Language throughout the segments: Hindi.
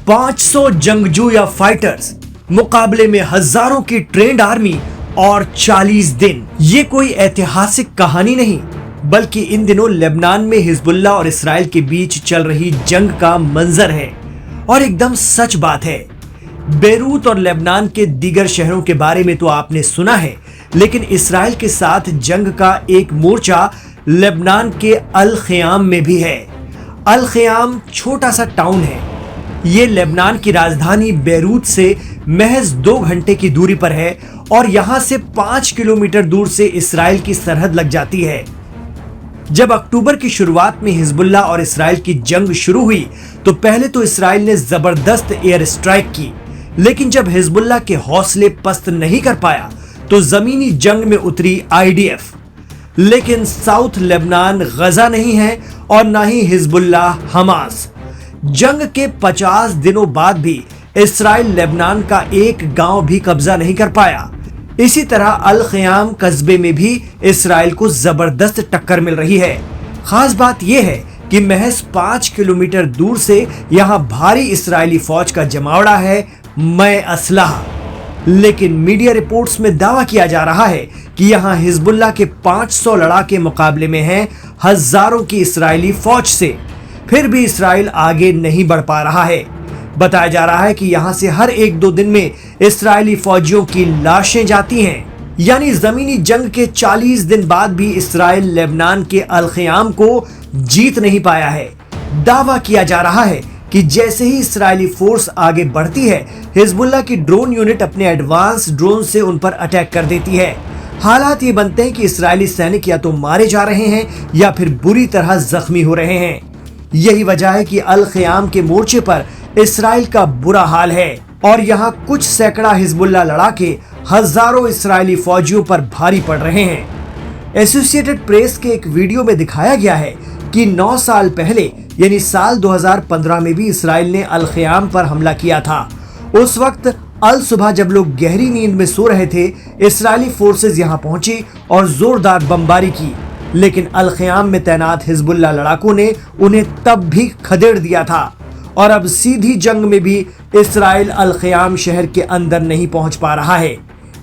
500 जंगजू या फाइटर्स, मुकाबले में हजारों की ट्रेंड आर्मी और 40 दिन। ये कोई ऐतिहासिक कहानी नहीं, बल्कि इन दिनों लेबनान में हिजबुल्लाह और इसराइल के बीच चल रही जंग का मंजर है और एकदम सच बात है। बेरूत और लेबनान के दीगर शहरों के बारे में तो आपने सुना है, लेकिन इसराइल के साथ जंग का एक मोर्चा लेबनान के अल ख़याम में भी है। अल ख़याम छोटा सा टाउन है। ये लेबनान की राजधानी बेरूत से महज 2 घंटे की दूरी पर है और यहां से 5 किलोमीटर दूर से इसराइल की सरहद लग जाती है। जब अक्टूबर की शुरुआत में हिजबुल्लाह और इसराइल की जंग शुरू हुई तो पहले तो इसराइल ने जबरदस्त एयर स्ट्राइक की, लेकिन जब हिजबुल्लाह के हौसले पस्त नहीं कर पाया तो जमीनी जंग में उतरी आईडीएफ। लेकिन साउथ लेबनान गजा नहीं है और ना ही हिजबुल्लाह हमास। जंग के 50 दिनों बाद भी इसराइल लेबनान का एक गांव भी कब्जा नहीं कर पाया। इसी तरह अल ख़याम कस्बे में भी इसराइल को जबरदस्त टक्कर मिल रही है। खास बात यह है कि महज 5 किलोमीटर दूर से यहां भारी इस्राएली फौज का जमावड़ा है, मैं असलहा। लेकिन मीडिया रिपोर्ट्स में दावा किया जा रहा है कि यहां हिजबुल्लाह के 500 लड़ाके मुकाबले में हैं हजारों की इस्राएली फौज से। फिर भी इसराइल आगे नहीं बढ़ पा रहा है। बताया जा रहा है कि यहां से हर 1-2 दिन में इस्राएली फौजियों की लाशें जाती हैं। यानी जमीनी जंग के 40 दिन बाद भी इसराइल लेबनान के अल ख़याम को जीत नहीं पाया है। दावा किया जा रहा है कि जैसे ही इस्राएली फोर्स आगे बढ़ती है, हिजबुल्लाह की ड्रोन यूनिट अपने एडवांस ड्रोन से उन पर अटैक कर देती है। हालात ये बनते हैं कि इस्राएली सैनिक या तो मारे जा रहे हैं या फिर बुरी तरह जख्मी हो रहे हैं। यही वजह है कि अल ख़याम के मोर्चे पर इसराइल का बुरा हाल है और यहाँ कुछ सैकड़ा हिजबुल्लाह लड़ाके हजारों इसराइली फौजियों पर भारी पड़ रहे हैं। एसोसिएटेड प्रेस के एक वीडियो में दिखाया गया है कि 9 साल पहले यानी साल 2015 में भी इसराइल ने अल ख़याम पर हमला किया था। उस वक्त अल सुबह जब लोग गहरी नींद में सो रहे थे, इसराइली फोर्सेज यहाँ पहुंची और जोरदार बमबारी की, लेकिन अल ख़याम में तैनात हिजबुल्लाह लड़ाकों ने उन्हें तब भी खदेड़ दिया था। और अब सीधी जंग में भी इसराइल अल ख़याम शहर के अंदर नहीं पहुंच पा रहा है।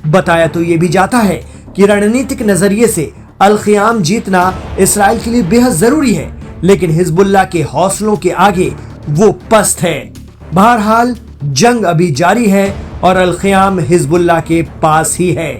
बताया तो ये भी जाता है कि रणनीतिक नजरिए से अल ख़याम जीतना इसराइल के लिए बेहद जरूरी है, लेकिन हिजबुल्लाह के हौसलों के आगे वो पस्त है। बहरहाल जंग अभी जारी है और अल ख़याम हिजबुल्लाह के पास ही है।